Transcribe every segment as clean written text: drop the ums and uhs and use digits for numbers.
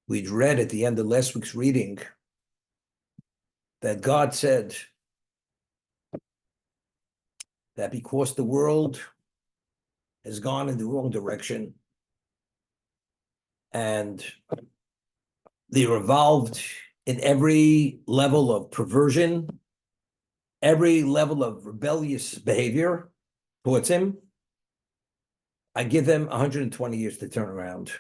We'd read at the end of last week's reading that God said that because the world has gone in the wrong direction and they're involved in every level of perversion, every level of rebellious behavior towards him, I give them 120 years to turn around.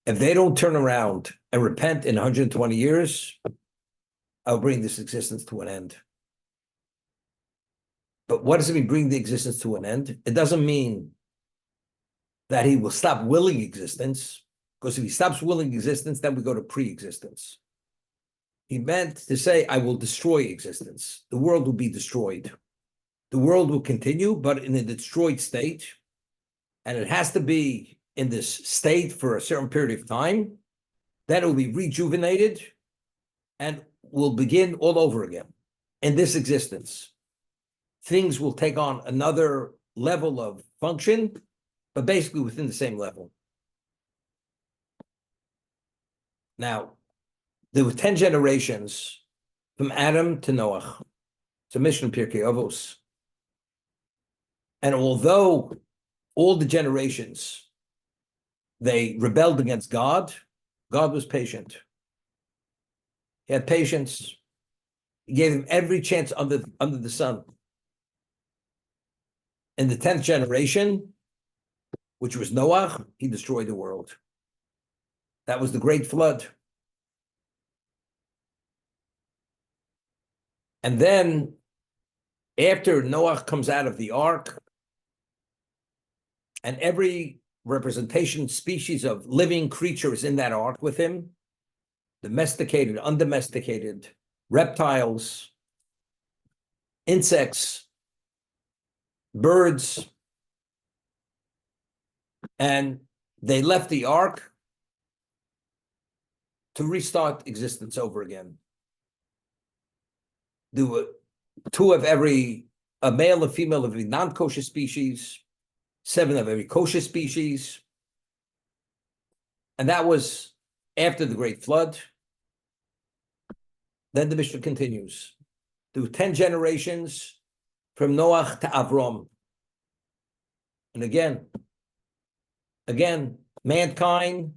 If they don't turn around and repent in 120 years, I'll bring this existence to an end. But what does it mean, bring the existence to an end? It doesn't mean that he will stop willing existence, because if he stops willing existence, then we go to pre-existence. He meant to say, I will destroy existence. The world will be destroyed. The world will continue, but in a destroyed state. And it has to be in this state for a certain period of time. Then it will be rejuvenated and will begin all over again. In this existence, things will take on another level of function, but basically within the same level. Now, there were 10 generations from Adam to Noah. It's a mission of Pirkei Avos. And although all the generations, they rebelled against God, God was patient. He had patience. He gave them every chance under the sun. In the 10th generation, which was Noah, he destroyed the world. That was the great flood. And then, after Noah comes out of the ark, and every representation species of living creature is in that ark with him, domesticated, undomesticated, reptiles, insects, birds, and they left the ark to restart existence over again. There were two of every, a male and female of every non-kosher species, 7 of every kosher species. And that was after the great flood. Then the Mishnah continues. There were 10 generations from Noah to Avram. And again, mankind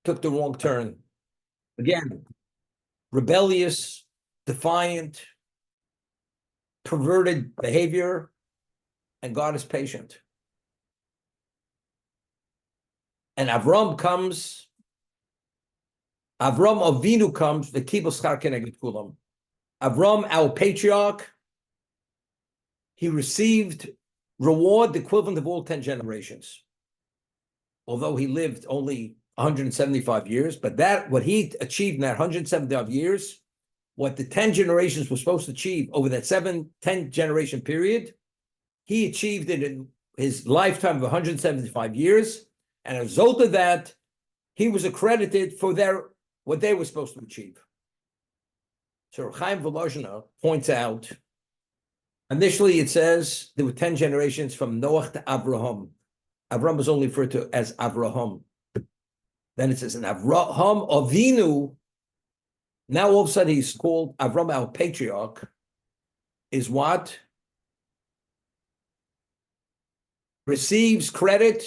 took the wrong turn. Again, rebellious, defiant, perverted behavior, and God is patient. And Avram Avinu comes, the Kibul Schar Keneged Kulam. Avram, our patriarch, he received reward the equivalent of all 10 generations. Although he lived only 175 years, but what he achieved in that 175 years, what the 10 generations were supposed to achieve over that 10 generation period, he achieved it in his lifetime of 175 years. And as a result of that, he was accredited for what they were supposed to achieve. So Chaim Volozhina points out, initially it says there were 10 generations from Noah to Abraham. Abraham was only referred to as Avraham. Then it says, and Avraham Avinu, now all of a sudden he's called Avram, our patriarch, is what? Receives credit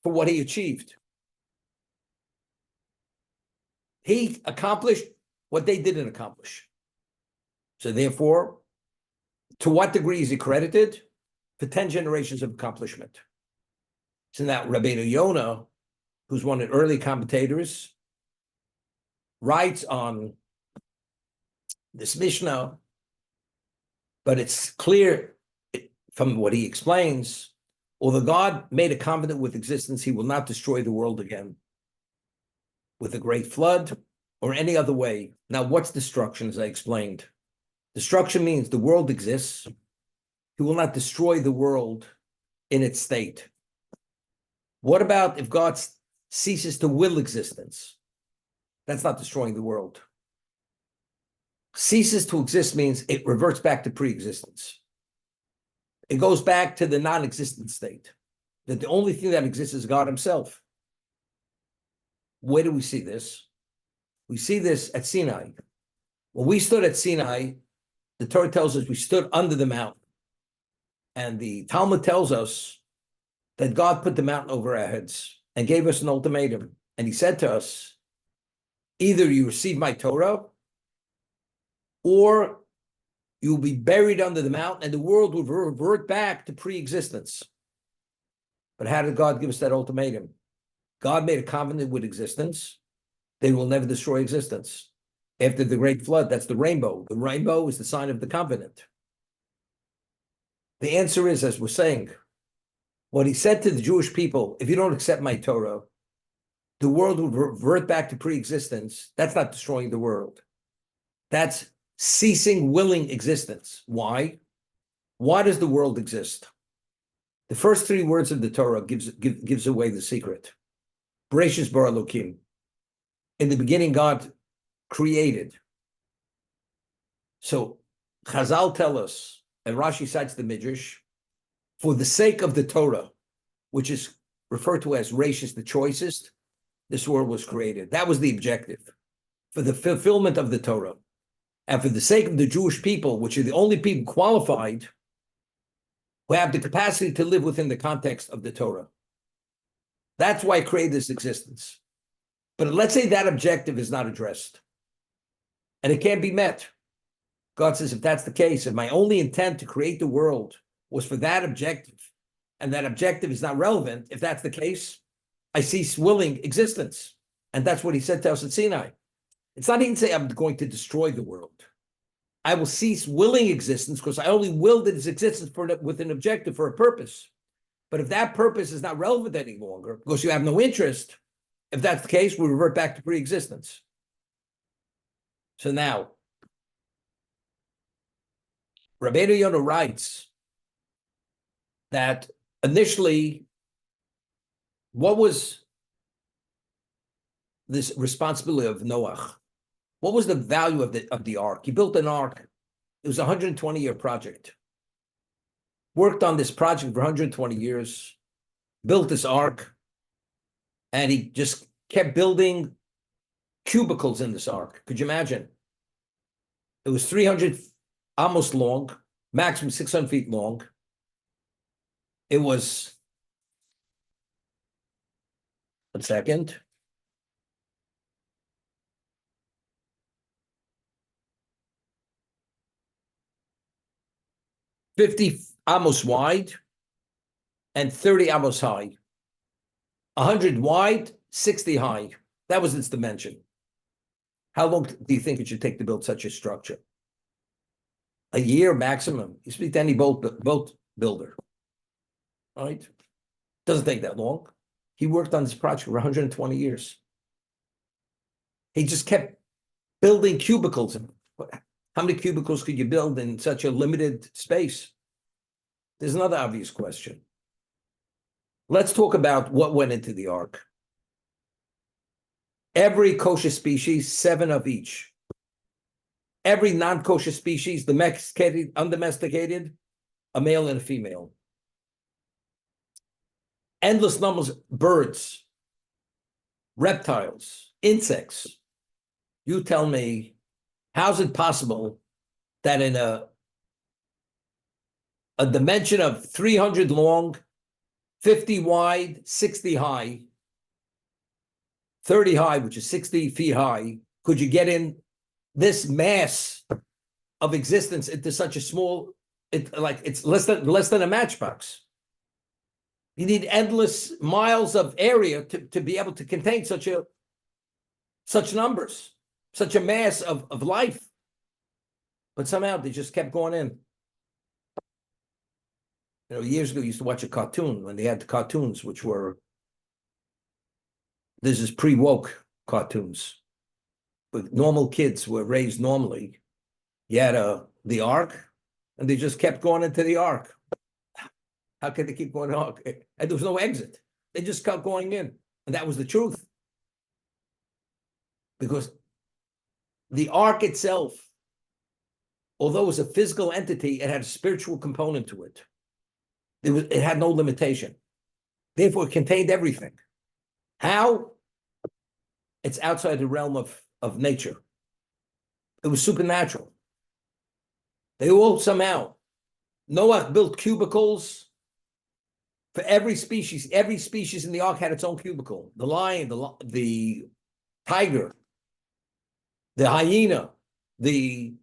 for what he achieved. He accomplished what they didn't accomplish. So therefore, to what degree is he credited? For 10 generations of accomplishment. So now Rabbeinu Yonah, who's one of the early commentators, writes on this Mishnah, but it's clear from what he explains, although God made a covenant with existence, he will not destroy the world again with a great flood or any other way. Now, what's destruction, as I explained? Destruction means the world exists. He will not destroy the world in its state. What about if God ceases to will existence? That's not destroying the world. Ceases to exist means it reverts back to pre-existence. It goes back to the non-existent state. that the only thing that exists is God himself. Where do we see this? We see this at Sinai. When we stood at Sinai, the Torah tells us we stood under the mountain. And the Talmud tells us that God put the mountain over our heads and gave us an ultimatum. And he said to us, either you receive my Torah, or you'll be buried under the mountain and the world will revert back to pre-existence. But how did God give us that ultimatum? God made a covenant with existence. They will never destroy existence. After the great flood, that's the rainbow. The rainbow is the sign of the covenant. The answer is, as we're saying, what he said to the Jewish people, if you don't accept my Torah, the world will revert back to pre-existence. That's not destroying the world. That's ceasing willing existence. Why? Why does the world exist? The first three words of the Torah gives away the secret. Bereshis bara Elokim. In the beginning, God created. So Chazal tell us, and Rashi cites the Midrash, for the sake of the Torah, which is referred to as Rashis, the choicest, this world was created. That was the objective, for the fulfillment of the Torah. And for the sake of the Jewish people, which are the only people qualified who have the capacity to live within the context of the Torah. That's why I created this existence. But let's say that objective is not addressed and it can't be met. God says, if that's the case, if my only intent to create the world was for that objective, and that objective is not relevant, if that's the case, I cease willing existence. And that's what he said to us at Sinai. It's not even say I'm going to destroy the world. I will cease willing existence because I only willed its existence with an objective for a purpose. But if that purpose is not relevant any longer, because you have no interest, if that's the case, we revert back to pre-existence. So now, Rabbeinu Yonah writes that initially, what was this responsibility of Noach? What was the value of the ark? He built an ark. It was a 120-year project. Worked on this project for 120 years, built this ark, and he just kept building cubicles in this ark. Could you imagine? It was 300 almost long, maximum 600 feet long. It was, one second. $50 almost wide and 30 almost high. 100 wide, 60 high. That was its dimension. How long do you think it should take to build such a structure? A year maximum. You speak to any boat builder, right? Doesn't take that long. He worked on this project for 120 years. He just kept building cubicles. How many cubicles could you build in such a limited space? There's another obvious question. Let's talk about what went into the ark. Every kosher species, 7 of each. Every non-kosher species, domesticated, undomesticated, a male and a female. Endless numbers of birds, reptiles, insects. You tell me, how's it possible that in a dimension of 300 long, 50 wide, 60 high, 30 high, which is 60 feet high, could you get in this mass of existence into such a small, it's less than a matchbox? You need endless miles of area to be able to contain such numbers, such a mass of life. But somehow they just kept going in. You know, years ago, I used to watch a cartoon when they had the cartoons, which were, this is pre-woke cartoons. But normal kids were raised normally. You had the ark, and they just kept going into the ark. How could they keep going on? And there was no exit. They just kept going in. And that was the truth. Because the ark itself, although it was a physical entity, it had a spiritual component to it. It had no limitation. Therefore, it contained everything. How? It's outside the realm of nature. It was supernatural. They all somehow, Noah built cubicles for every species. Every species in the ark had its own cubicle. The lion, the tiger, the hyena, the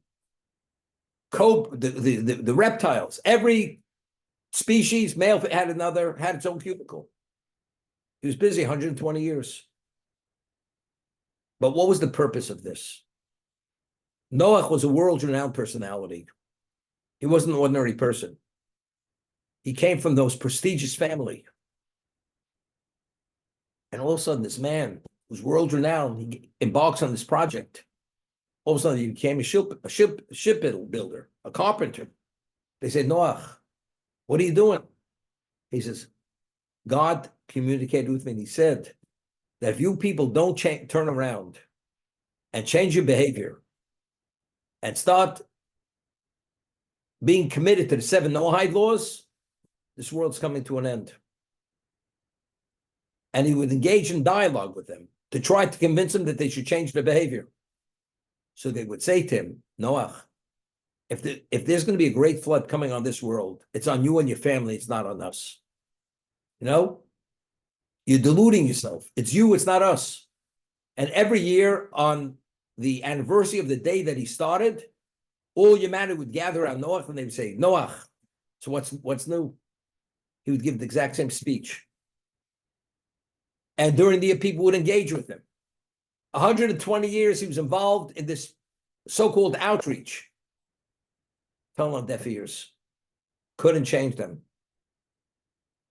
cobra, the reptiles. Every species, male had its own cubicle. He was busy 120 years. But what was the purpose of this? Noah was a world-renowned personality. He wasn't an ordinary person. He came from those prestigious family. And all of a sudden, this man who's world-renowned, he embarks on this project. All of a sudden, he became a ship builder, a carpenter. They said, Noah, what are you doing? He says, God communicated with me, and he said that if you people don't turn around and change your behavior and start being committed to the 7 Noahide laws, this world's coming to an end. And he would engage in dialogue with them to try to convince them that they should change their behavior. So they would say to him, Noah, if there's going to be a great flood coming on this world, it's on you and your family, it's not on us. You know? You're deluding yourself. It's you, it's not us. And every year on the anniversary of the day that he started, all humanity would gather around Noah and they would say, Noah, so what's new? He would give the exact same speech. And during the year, people would engage with him. 120 years he was involved in this so-called outreach. Fell on deaf ears. Couldn't change them.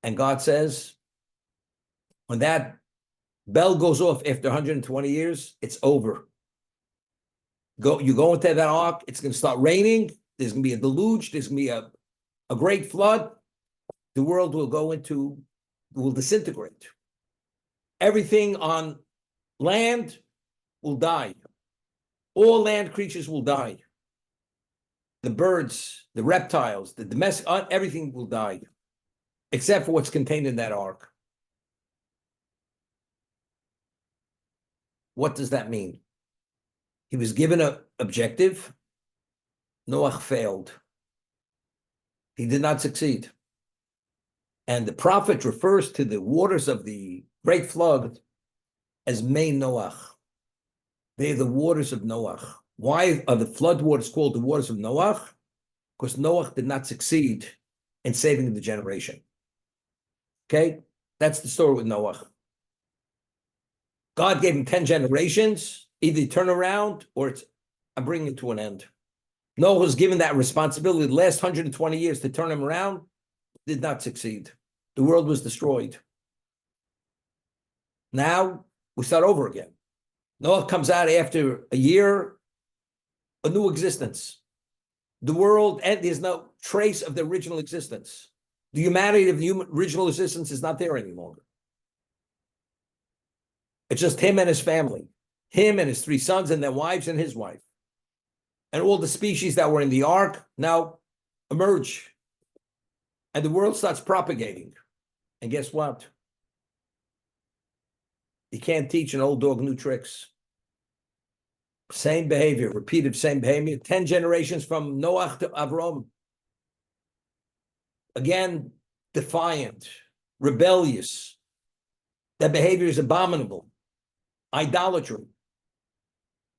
And God says, when that bell goes off after 120 years, it's over. You go into that ark, it's going to start raining, there's going to be a deluge, there's going to be a great flood. The world will disintegrate. Everything on land will die. All land creatures will die. The birds, the reptiles, the domestic, everything will die, except for what's contained in that ark. What does that mean? He was given an objective. Noah failed. He did not succeed. And the prophet refers to the waters of the great flood as Mei Noach. They are the waters of Noah. Why are the flood waters called the waters of Noah? Because Noah did not succeed in saving the generation. Okay? That's the story with Noah. God gave him 10 generations, either turn around or I'm bringing it to an end. Noah was given that responsibility the last 120 years to turn him around, did not succeed. The world was destroyed. Now we start over again. Noah comes out after a year, a new existence. The world, and there's no trace of the original existence. The humanity of the original existence is not there any longer. It's just him and his family, him and his 3 sons and their wives and his wife. And all the species that were in the ark now emerge. And the world starts propagating. And guess what? You can't teach an old dog new tricks. Same behavior, repeated same behavior. 10 generations from Noah to Avram. Again, defiant, rebellious. Their behavior is abominable. Idolatry.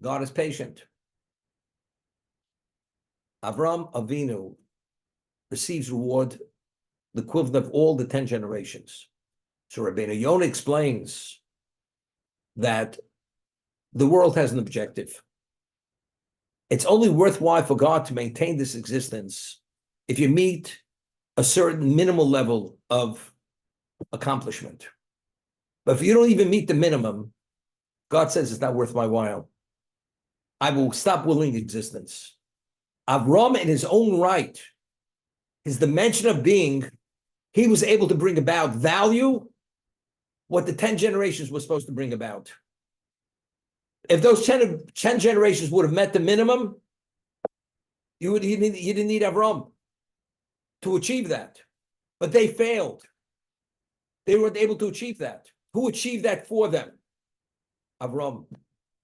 God is patient. Avram Avinu receives reward the equivalent of all the 10 generations. So Rabbeinu Yonah explains that the world has an objective. It's only worthwhile for God to maintain this existence if you meet a certain minimal level of accomplishment. But if you don't even meet the minimum, God says it's not worth my while. I will stop willing existence. Avram, in his own right, his dimension of being, he was able to bring about value, what the 10 generations were supposed to bring about. If those 10 generations would have met the minimum, you didn't need Avram to achieve that. But they failed. They weren't able to achieve that. Who achieved that for them? Avram.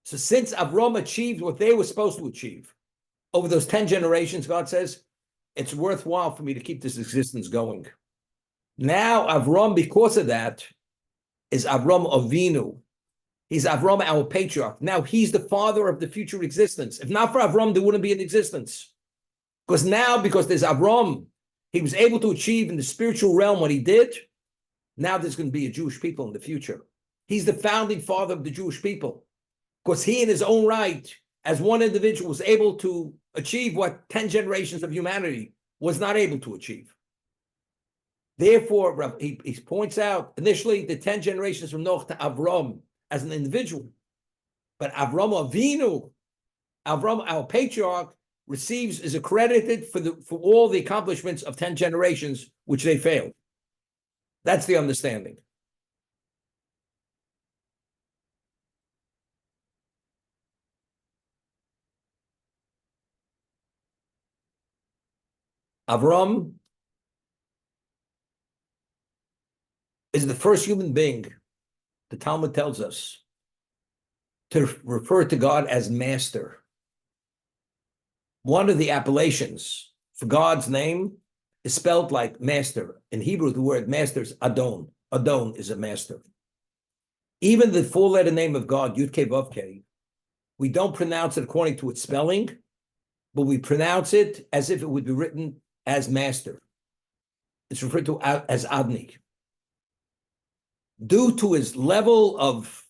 So since Avram achieved what they were supposed to achieve over those 10 generations, God says, it's worthwhile for me to keep this existence going. Now Avram, because of that, is Avram Avinu. He's Avram, our patriarch. Now he's the father of the future existence. If not for Avram, there wouldn't be an existence. Because there's Avram, he was able to achieve in the spiritual realm what he did. Now there's going to be a Jewish people in the future. He's the founding father of the Jewish people. Because he in his own right, as one individual, was able to achieve what 10 generations of humanity was not able to achieve. Therefore, he points out initially the 10 generations from Noach to Avram as an individual. But Avram Avinu, Avram, our patriarch, is accredited for all the accomplishments of 10 generations, which they failed. That's the understanding. Avram is the first human being, the Talmud tells us, to refer to God as master. One of the appellations for God's name is spelled like master. In Hebrew, the word master is Adon. Adon is a master. Even the four-letter name of God, Yud Kei Vav Kei, we don't pronounce it according to its spelling, but we pronounce it as if it would be written as master. It's referred to as Adni. Due to his level of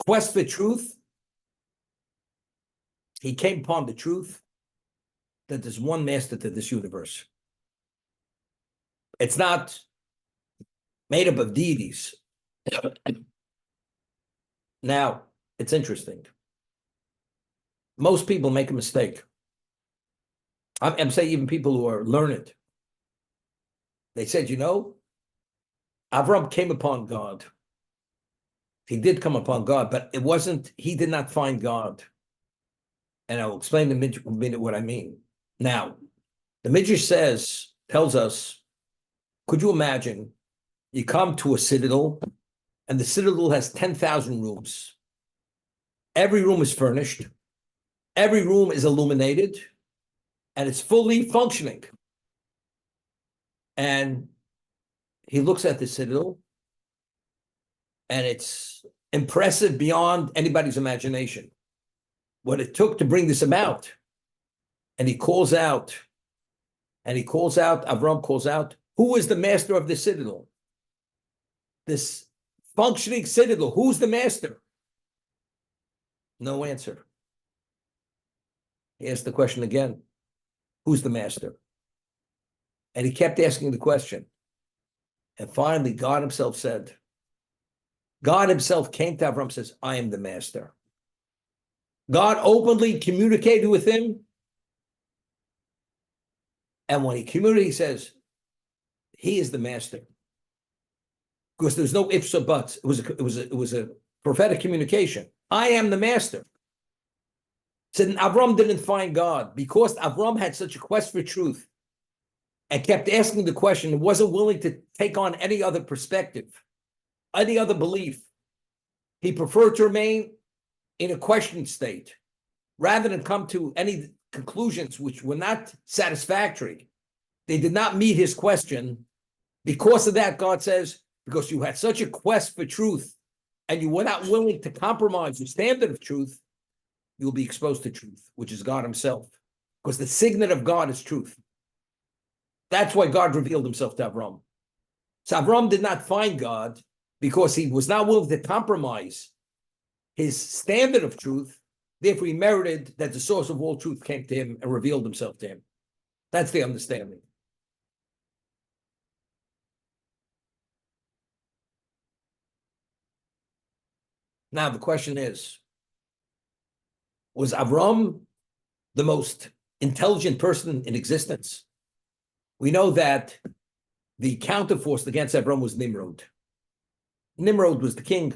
quest for truth, he came upon the truth that there's one master to this universe. It's not made up of deities. Now, it's interesting. Most people make a mistake. I'm saying even people who are learned. They said, Avram came upon God. He did come upon God, but he did not find God. And I'll explain in a minute what I mean. Now, the Midrash tells us, could you imagine you come to a citadel and the citadel has 10,000 rooms. Every room is furnished. Every room is illuminated and it's fully functioning. And he looks at the citadel and it's impressive beyond anybody's imagination what it took to bring this about. And Avram calls out, who is the master of the citadel? This functioning citadel, who's the master? No answer. He asked the question again, who's the master? And he kept asking the question. And finally, God himself came to Avram and says, I am the master. God openly communicated with him. And when he communicated, he says, he is the master. Because there's no ifs or buts. It was a prophetic communication. I am the master. Said Avram didn't find God because Avram had such a quest for truth and kept asking the question and wasn't willing to take on any other perspective, any other belief. He preferred to remain in a question state rather than come to any conclusions which were not satisfactory. They did not meet his question. Because of that, God says, because you had such a quest for truth and you were not willing to compromise your standard of truth, you'll be exposed to truth, which is God himself. Because the signet of God is truth. That's why God revealed himself to Avram. So Avram did not find God because he was not willing to compromise his standard of truth. Therefore, he merited that the source of all truth came to him and revealed himself to him. That's the understanding. Now, the question is, was Avram the most intelligent person in existence? We know that the counterforce against Avram was Nimrod. Nimrod was the king.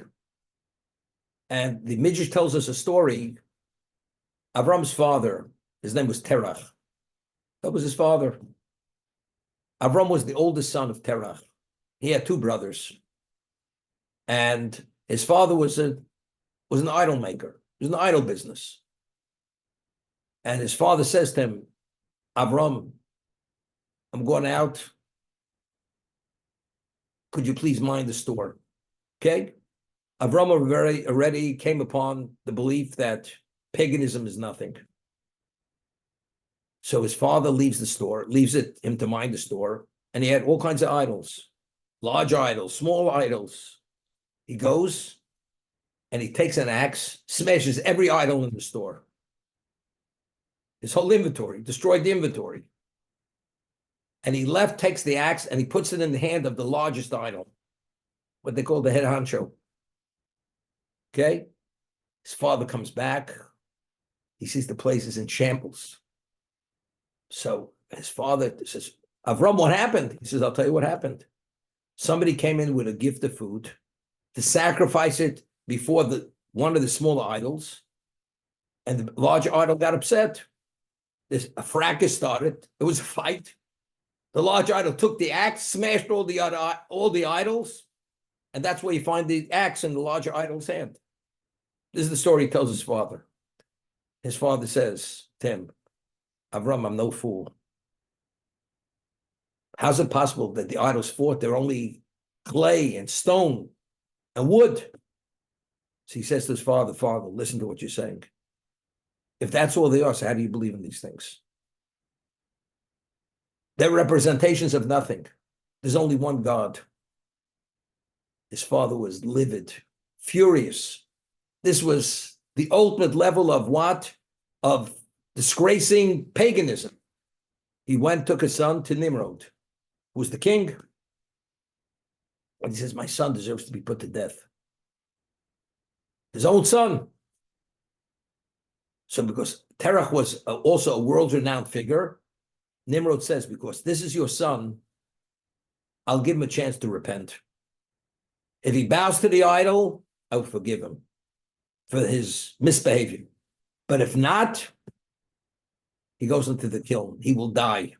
And the Midrash tells us a story. Avram's father, his name was Terach. That was his father. Avram was the oldest son of Terach. He had two brothers. And his father was an idol maker. It was an idol business. And his father says to him, Avram, I'm going out. Could you please mind the store? Okay. Avram already came upon the belief that paganism is nothing. So his father leaves the store, leaves him to mind the store, and he had all kinds of idols, large idols, small idols. He goes and he takes an axe, smashes every idol in the store. His whole inventory, destroyed the inventory. And he takes the axe, and he puts it in the hand of the largest idol, what they call the head honcho. Okay? His father comes back. He sees the place is in shambles. So his father says, Avram, what happened? He says, I'll tell you what happened. Somebody came in with a gift of food to sacrifice it before one of the smaller idols, and the larger idol got upset. A fracas started. It was a fight. The large idol took the axe, smashed all the idols, and that's where you find the axe in the larger idol's hand. This is the story he tells his father. His father says, Tim, Avram, I'm no fool. How's it possible that the idols fought? They're only clay and stone and wood. So he says to his father, Father, listen to what you're saying. If that's all they are, so how do you believe in these things? They're representations of nothing. There's only one God. His father was livid, furious. This was the ultimate level of what? Of disgracing paganism. He took his son to Nimrod, who was the king. And he says, my son deserves to be put to death. His own son. So because Terach was also a world-renowned figure, Nimrod says, because this is your son, I'll give him a chance to repent. If he bows to the idol, I will forgive him for his misbehavior. But if not, he goes into the kiln. He will die.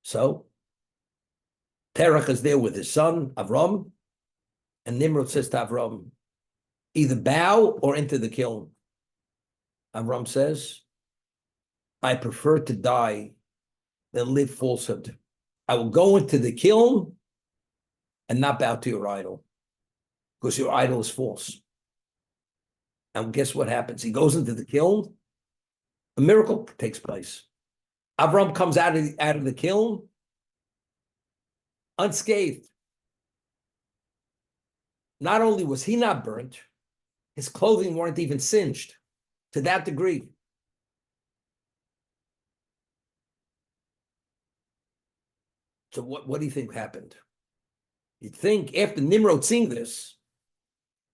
So Terach is there with his son, Avram, and Nimrod says to Avram, either bow or into the kiln. Avram says, I prefer to die than live falsehood. I will go into the kiln and not bow to your idol, because your idol is false. And guess what happens? He goes into the kiln, a miracle takes place. Avram comes out of the kiln unscathed. Not only was he not burnt, his clothing weren't even singed to that degree. So what do you think happened? You'd think after Nimrod seeing this,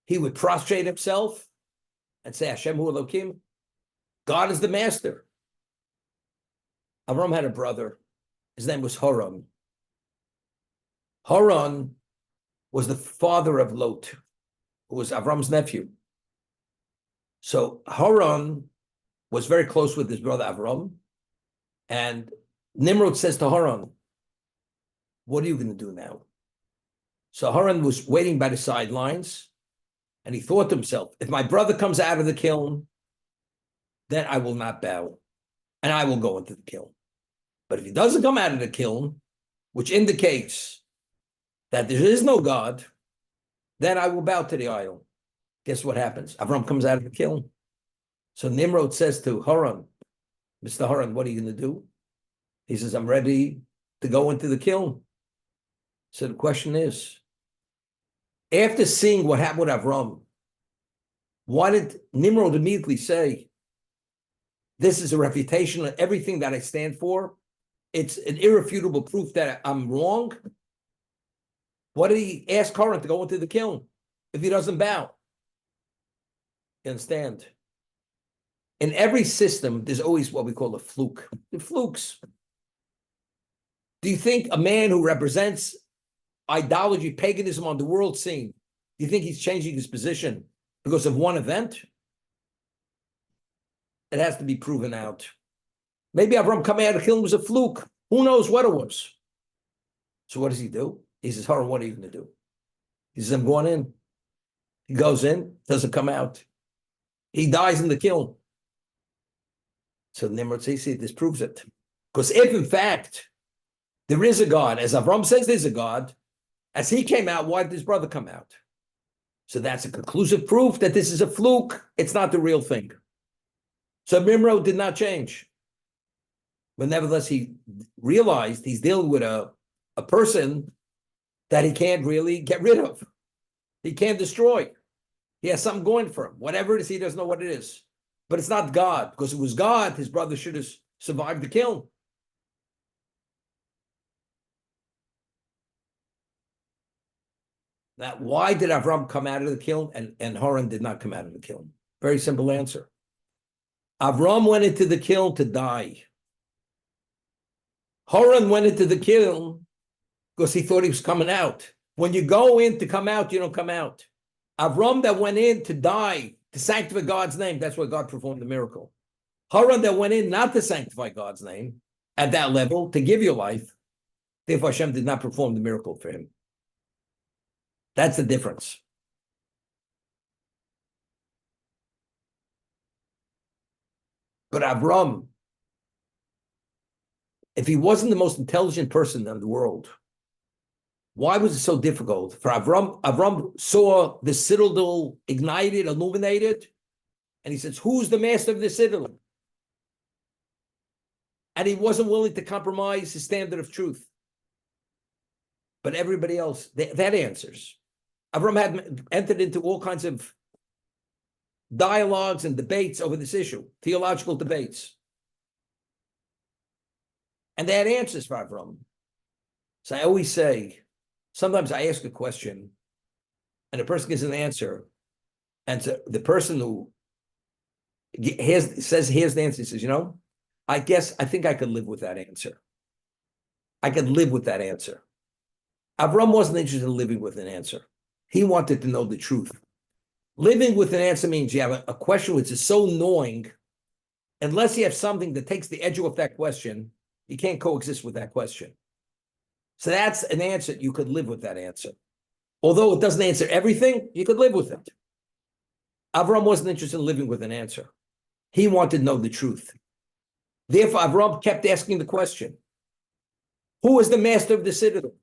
he would prostrate himself and say, Hashem hu Elokim, God is the master. Avram had a brother. His name was Haran. Haran was the father of Lot, who was Avram's nephew. So Haran was very close with his brother Avram. And Nimrod says to Haran, what are you going to do now? So Haran was waiting by the sidelines, and he thought to himself, if my brother comes out of the kiln, then I will not bow, and I will go into the kiln. But if he doesn't come out of the kiln, which indicates that there is no God, then I will bow to the idol. Guess what happens? Avram comes out of the kiln. So Nimrod says to Haran, Mr. Haran, what are you going to do? He says, I'm ready to go into the kiln. So the question is, after seeing what happened with Avram, why did Nimrod immediately say, this is a refutation of everything that I stand for? It's an irrefutable proof that I'm wrong. Why did he ask Haran to go into the kiln if he doesn't bow? You understand? In every system, there's always what we call a fluke. The flukes. Do you think a man who represents idolatry, paganism on the world scene, do you think he's changing his position because of one event? It has to be proven out. Maybe Avram coming out of the kiln was a fluke. Who knows what it was? So what does he do? He says, Haran, what are you going to do? He says, I'm going in. He goes in, doesn't come out. He dies in the kiln. So Nimrod says, see, this proves it. Because if, in fact, there is a God, as Avram says there's a God, as he came out, why did his brother come out? So that's a conclusive proof that this is a fluke. It's not the real thing. So Nimrod did not change. But nevertheless, he realized he's dealing with a person that he can't really get rid of. He can't destroy. He has something going for him. Whatever it is, he doesn't know what it is. But it's not God, because if it was God, his brother should have survived the kiln. Now, why did Avram come out of the kiln and Haran did not come out of the kiln? Very simple answer. Avram went into the kiln to die. Haran went into the kiln because he thought he was coming out. When you go in to come out, you don't come out. Avram that went in to die, to sanctify God's name, that's why God performed the miracle. Haran that went in not to sanctify God's name at that level, to give you life, therefore Hashem did not perform the miracle for him. That's the difference. But Avram, if he wasn't the most intelligent person in the world, why was it so difficult for Avram? Avram saw the citadel ignited, illuminated, and he says, who's the master of the citadel? And he wasn't willing to compromise his standard of truth. But everybody else, that answers. Avram had entered into all kinds of dialogues and debates over this issue, theological debates. And they had answers for Avram. So I always say, sometimes I ask a question and the person gives an answer. And so the person who says, here's the answer, he says, I think I could live with that answer. I could live with that answer. Avram wasn't interested in living with an answer. He wanted to know the truth. Living with an answer means you have a question which is so annoying, unless you have something that takes the edge off that question, you can't coexist with that question. So that's an answer. You could live with that answer. Although it doesn't answer everything, you could live with it. Avram wasn't interested in living with an answer. He wanted to know the truth. Therefore, Avram kept asking the question, who is the master of the citadel?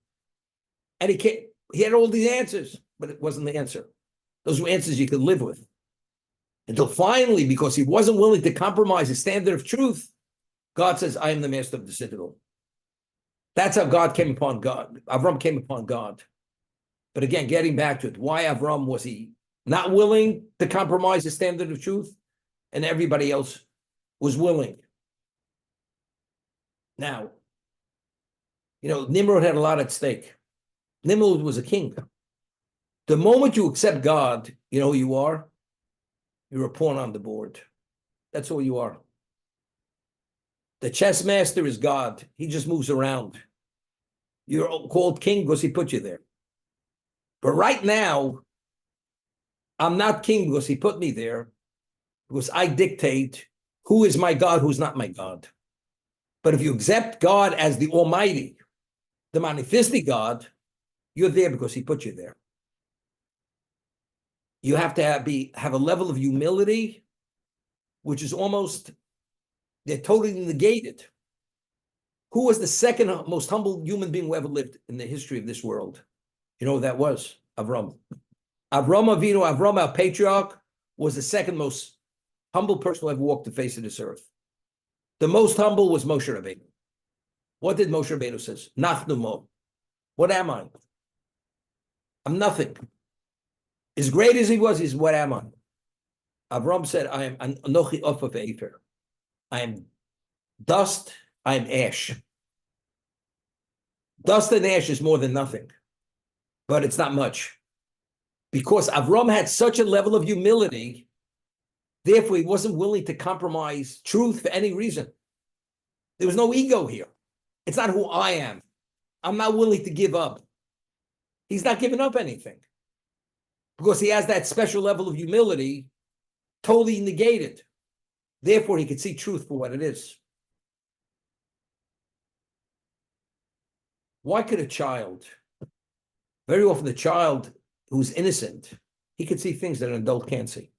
And he had all these answers, but it wasn't the answer. Those were answers you could live with. Until finally, because he wasn't willing to compromise his standard of truth, God says, I am the master of the citadel. That's how God came upon God. Avram came upon God. But again, getting back to it, why Avram was he not willing to compromise his standard of truth? And everybody else was willing. Now, Nimrod had a lot at stake. Nimrod was a king. The moment you accept God, you know who you are? You're a pawn on the board. That's all you are. The chess master is God. He just moves around. You're called king because he put you there. But right now, I'm not king because he put me there, because I dictate who is my God, who's not my God. But if you accept God as the Almighty, the monotheistic God, you're there because he put you there. You have to have a level of humility, which is almost, they're totally negated. Who was the second most humble human being who ever lived in the history of this world? You know who that was? Avram. Avram Avinu, Avram, our patriarch, was the second most humble person who ever walked the face of this earth. The most humble was Moshe Rabbeinu. What did Moshe Rabbeinu say? Nachnu mo. What am I? I'm nothing. As great as he was, he's what am I? Avram said, I am anochi ofa ve'efer. I am dust, I am ash. Dust and ash is more than nothing, but it's not much. Because Avram had such a level of humility, therefore he wasn't willing to compromise truth for any reason. There was no ego here. It's not who I am. I'm not willing to give up. He's not giving up anything. Because he has that special level of humility totally negated. Therefore, he could see truth for what it is. Why could a child, very often the child who's innocent, he could see things that an adult can't see.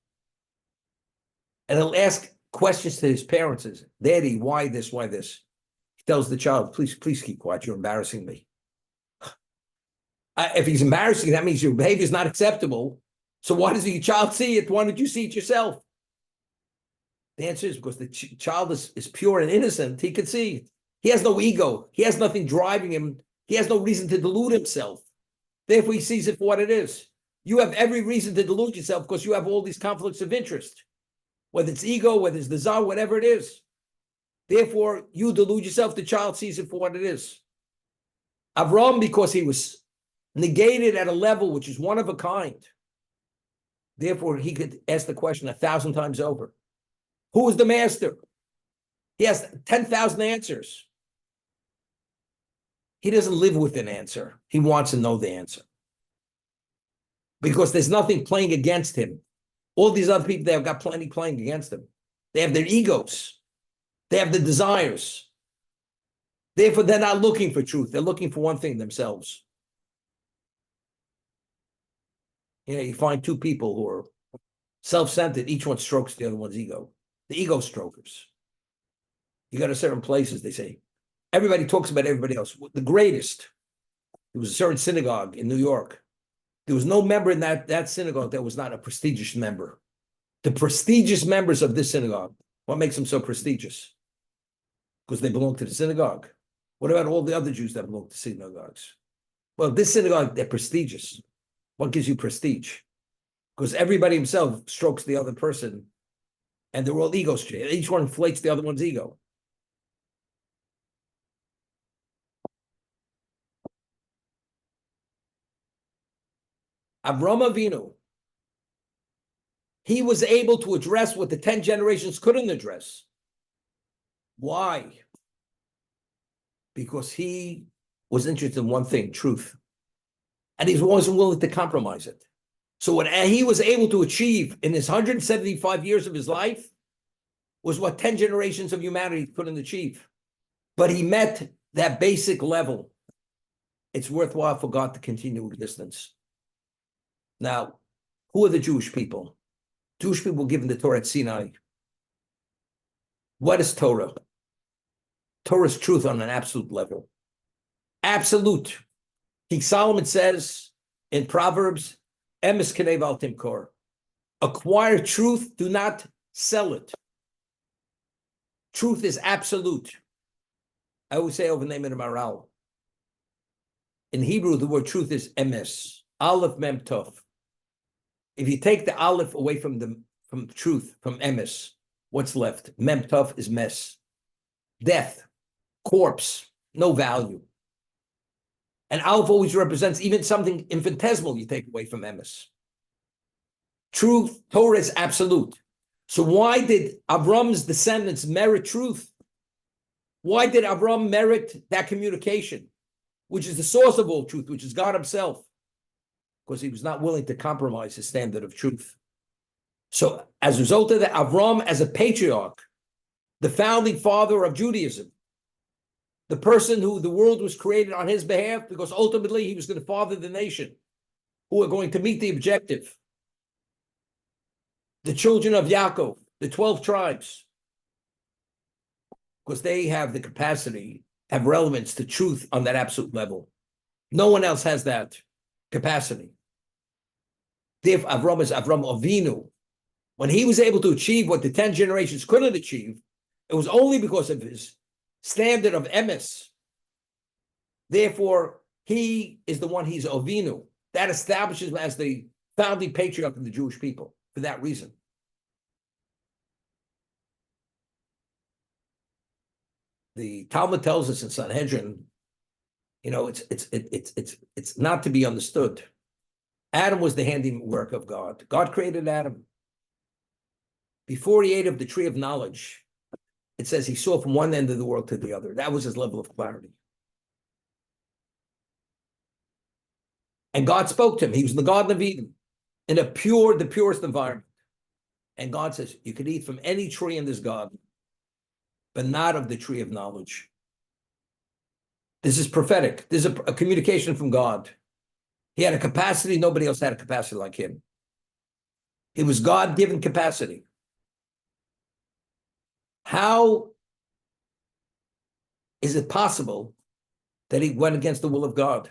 And he'll ask questions to his parents, says, Daddy, why this, why this? He tells the child, please keep quiet, you're embarrassing me. If he's embarrassing, that means your behavior is not acceptable. So why does your child see it? Why don't you see it yourself? The answer is because the child is pure and innocent. He can see it. He has no ego. He has nothing driving him. He has no reason to delude himself. Therefore, he sees it for what it is. You have every reason to delude yourself because you have all these conflicts of interest, whether it's ego, whether it's desire, whatever it is. Therefore, you delude yourself. The child sees it for what it is. Avram, because he was negated at a level which is one of a kind, therefore, he could ask the question 1,000 times over. Who is the master? He has 10,000 answers. He doesn't live with an answer. He wants to know the answer. Because there's nothing playing against him. All these other people, they've got plenty playing against him. They have their egos. They have the desires. Therefore, they're not looking for truth. They're looking for one thing, themselves. You find two people who are self-centered. Each one strokes the other one's ego. The ego strokers. You go to certain places, they say, everybody talks about everybody else. The greatest, there was a certain synagogue in New York. There was no member in that synagogue that was not a prestigious member. The prestigious members of this synagogue, what makes them so prestigious? Because they belong to the synagogue. What about all the other Jews that belong to synagogues? Well, this synagogue, they're prestigious. What gives you prestige? Because everybody himself strokes the other person, and they're all egos. Each one inflates the other one's ego. Avram Avinu, he was able to address what the 10 generations couldn't address. Why? Because he was interested in one thing, truth. And he wasn't willing to compromise it. So what he was able to achieve in his 175 years of his life was what 10 generations of humanity couldn't achieve. But he met that basic level. It's worthwhile for God to continue existence. Now, who are the Jewish people? Jewish people were given the Torah at Sinai. What is Torah? Torah is truth on an absolute level. Absolute. King Solomon says in Proverbs, Emes kenev al timkor. Acquire truth, do not sell it. Truth is absolute. I always say over the name of the Maral. In Hebrew, the word truth is emes. Aleph mem tov. If you take the aleph away from truth, from emes, what's left? Mem tov is mess. Death, corpse, no value. And aleph always represents even something infinitesimal you take away from emes. Truth, Torah is absolute. So why did Avram's descendants merit truth? Why did Avram merit that communication, which is the source of all truth, which is God himself? Because he was not willing to compromise his standard of truth. So as a result of that, Avram, as a patriarch, the founding father of Judaism, the person who the world was created on his behalf, because ultimately he was going to father the nation, who are going to meet the objective. The children of Yaakov, the 12 tribes, because they have the capacity, have relevance to truth on that absolute level. No one else has that capacity. Therefore, Avram is Avram Avinu. When he was able to achieve what the 10 generations couldn't achieve, it was only because of his standard of emes. Therefore, he is the one, he's Avinu. That establishes him as the founding patriarch of the Jewish people for that reason. The Talmud tells us in Sanhedrin, it's not to be understood. Adam was the handiwork of God. God created Adam. Before he ate of the tree of knowledge, it says he saw from one end of the world to the other. That was his level of clarity. And God spoke to him. He was in the Garden of Eden, in the purest environment. And God says, you can eat from any tree in this garden, but not of the tree of knowledge. This is prophetic. This is a communication from God. He had a capacity, nobody else had a capacity like him. It was God-given capacity. How is it possible that he went against the will of God?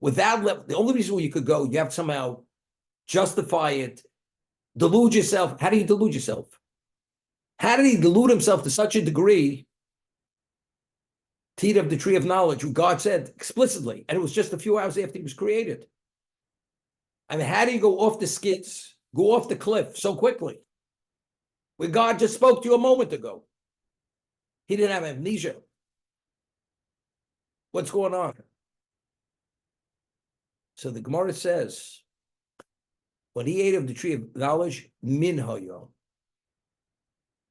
Without the only reason where you could go, you have to somehow justify it, delude yourself. How do you delude yourself? How did he delude himself to such a degree to eat of the tree of knowledge, who God said explicitly, and it was just a few hours after he was created? I mean, how do you go off the skids, go off the cliff so quickly? Where God just spoke to you a moment ago. He didn't have amnesia. What's going on? So the Gemara says, when he ate of the tree of knowledge, min hayo.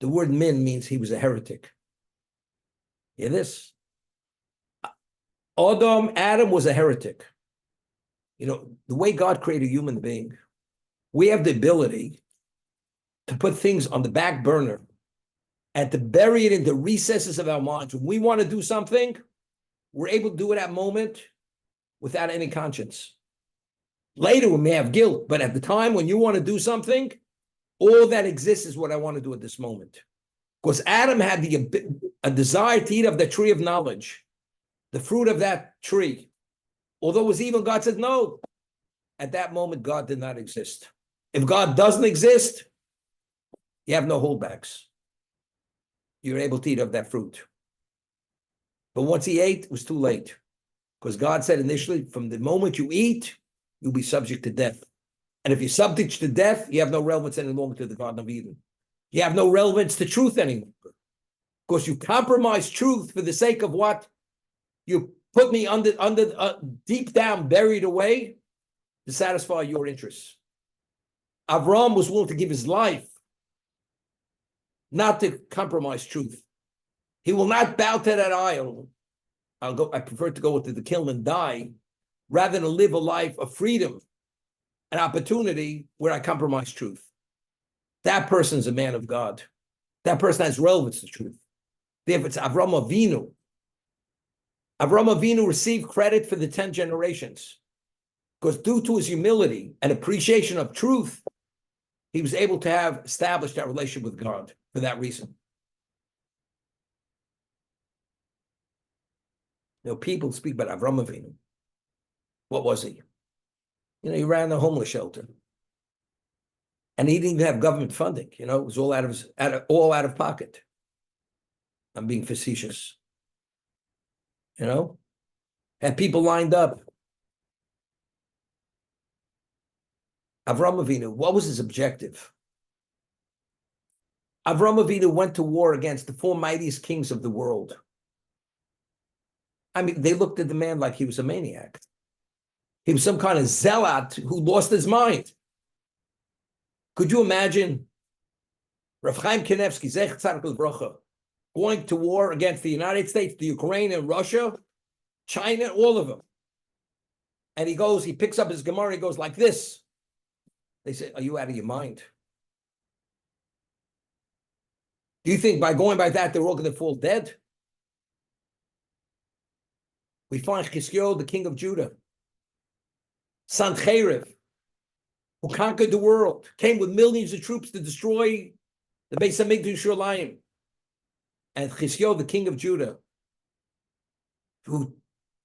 The word min means he was a heretic. Hear this? Adam was a heretic. You know, the way God created a human being, we have the ability to put things on the back burner and to bury it in the recesses of our minds. When we want to do something, we're able to do it at that moment without any conscience. Later, we may have guilt, but at the time when you want to do something, all that exists is what I want to do at this moment. Because Adam had a desire to eat of the tree of knowledge, the fruit of that tree. Although it was evil, God said no. At that moment, God did not exist. If God doesn't exist, you have no holdbacks. You're able to eat of that fruit. But once he ate, it was too late. Because God said initially, from the moment you eat, you'll be subject to death. And if you're subject to death, you have no relevance any longer to the Garden of Eden. You have no relevance to truth any longer. Because you compromise truth for the sake of what? You put me under deep down, buried away to satisfy your interests. Avram was willing to give his life not to compromise truth. He will not bow to that idol. I prefer to go into the kiln and die rather than live a life of freedom, an opportunity where I compromise truth. That person's a man of God. That person has relevance to truth. Therefore, it's Avram Avinu. Avram Avinu received credit for the 10 generations because due to his humility and appreciation of truth, he was able to have established that relationship with God for that reason. You know, people speak about Avram Avinu. What was he? You know, he ran a homeless shelter. And he didn't even have government funding. You know, it was all out of pocket. I'm being facetious. You know, had people lined up. Avram Avinu, what was his objective? Avram Avinu went to war against the 4 mightiest kings of the world. I mean, they looked at the man like he was a maniac. He was some kind of zealot who lost his mind. Could you imagine Rav Chaim Kanevsky, Zech Tzaddik L'Bracha, going to war against the United States, the Ukraine, and Russia, China, all of them? And he picks up his Gemara, he goes like this. They say, are you out of your mind? Do you think by going by that, they're all going to fall dead? We find Chizkiyahu, the king of Judah, Sancheriv, who conquered the world, came with millions of troops to destroy the Beis Hamikdash Yerushalayim. And Chizkiyahu, the king of Judah, who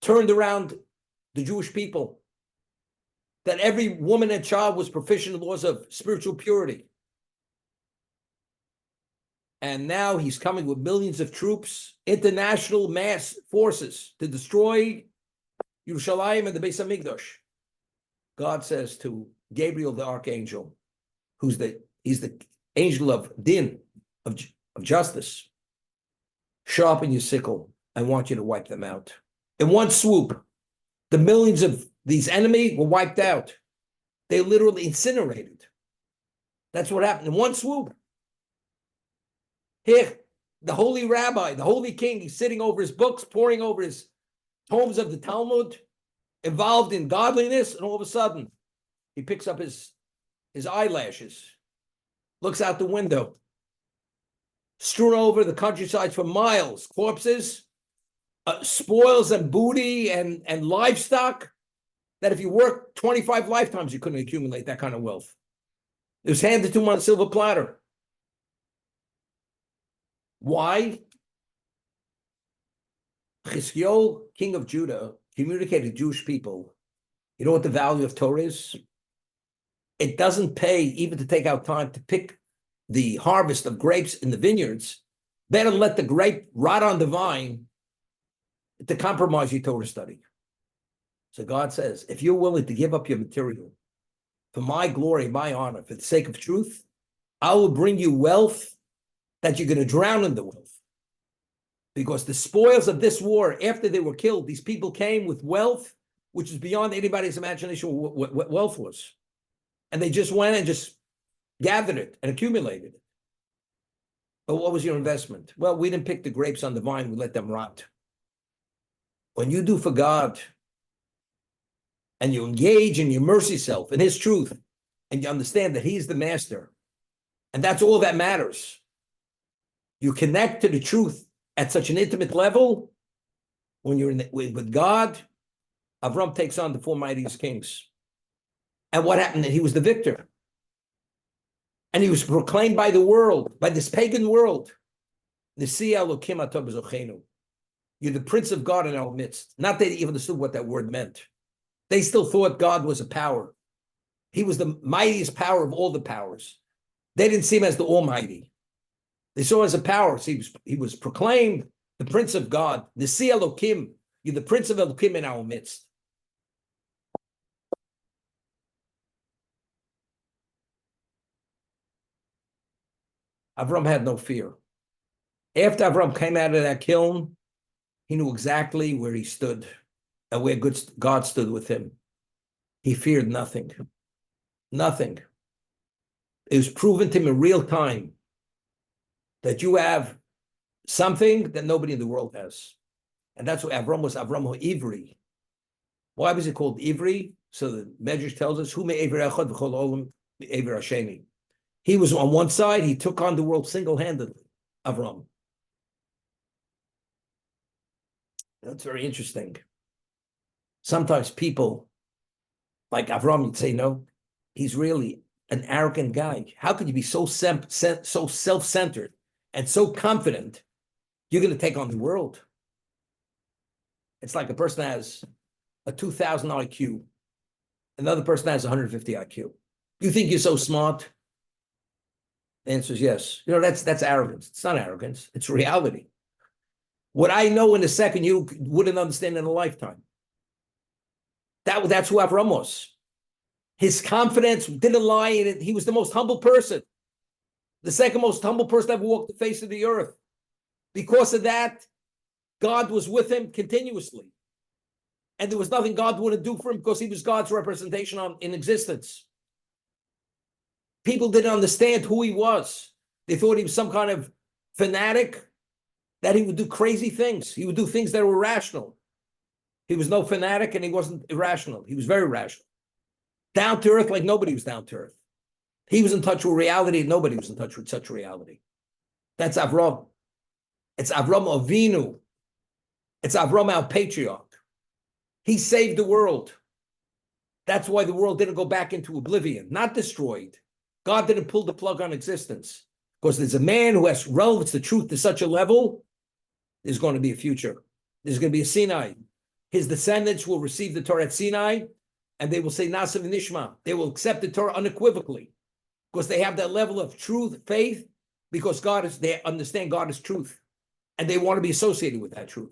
turned around the Jewish people, that every woman and child was proficient in laws of spiritual purity. And now he's coming with millions of troops, international mass forces to destroy Yerushalayim and the Beis Hamikdash. God says to Gabriel, the archangel, he's the angel of din, of justice, sharpen your sickle. I want you to wipe them out. In one swoop, the millions of these enemy were wiped out. They literally incinerated. That's what happened in one swoop. Here, the holy rabbi, the holy king, he's sitting over his books, poring over his tomes of the Talmud, involved in godliness, and all of a sudden, he picks up his eyelashes, looks out the window, strewn over the countryside for miles, corpses, spoils and booty and livestock. that if you work 25 lifetimes, you couldn't accumulate that kind of wealth. It was handed to him on a silver platter. Why? Chizkiyahu, king of Judah, communicated to Jewish people, you know what the value of Torah is? It doesn't pay even to take out time to pick the harvest of grapes in the vineyards. Better let the grape rot on the vine to compromise your Torah study. So God says, if you're willing to give up your material for my glory, my honor, for the sake of truth, I will bring you wealth that you're going to drown in the wealth. Because the spoils of this war, after they were killed, these people came with wealth, which is beyond anybody's imagination what wealth was. And they just went and just gathered it and accumulated it. But what was your investment? Well, we didn't pick the grapes on the vine, we let them rot. When you do for God, and you engage and you immerse yourself in his truth, and you understand that he's the master, and that's all that matters. You connect to the truth at such an intimate level. When you're with God, Avram takes on the four mightiest kings. And what happened? He was the victor. And he was proclaimed by the world, by this pagan world. Nasi Elokim atah b'zochenu. You're the Prince of God in our midst. Not that they even understood what that word meant. They still thought God was a power. He was the mightiest power of all the powers. They didn't see him as the Almighty. They saw him as a power. So he was proclaimed the Prince of God. Nasi Elokim, you're the Prince of Elokim in our midst. Avram had no fear. After Avram came out of that kiln, he knew exactly where he stood and where God stood with him. He feared nothing. Nothing. It was proven to him in real time that you have something that nobody in the world has. And that's what Avram was, Avram Ivri. Why was it called Ivri? So the Medrash tells us, Hu me'ever echad v'chol olam me'ever hasheni. He was on one side, he took on the world single-handedly, Avram. That's very interesting. Sometimes people, like Avram, you'd say, no, he's really an arrogant guy. How could you be so self-centered and so confident you're going to take on the world? It's like a person has a 2,000 IQ, another person has 150 IQ. You think you're so smart? The answer is yes. You know, that's arrogance. It's not arrogance. It's reality. What I know in a second, you wouldn't understand in a lifetime. That's who Avram was. His confidence didn't lie in it. He was the most humble person. The second most humble person ever walked the face of the earth. Because of that, God was with him continuously. And there was nothing God wouldn't do for him because he was God's representation in existence. People didn't understand who he was. They thought he was some kind of fanatic, that he would do crazy things. He would do things that were rational. He was no fanatic and he wasn't irrational. He was very rational. Down to earth like nobody was down to earth. He was in touch with reality and nobody was in touch with such reality. That's Avram. It's Avram Avinu. It's Avram, our patriarch. He saved the world. That's why the world didn't go back into oblivion, not destroyed. God didn't pull the plug on existence. Because there's a man who has relevance to truth to such a level, there's going to be a future. There's going to be a Sinai. His descendants will receive the Torah at Sinai, and they will say Nasav Nishma. They will accept the Torah unequivocally, because they have that level of truth, faith, because they understand God is truth, and they want to be associated with that truth.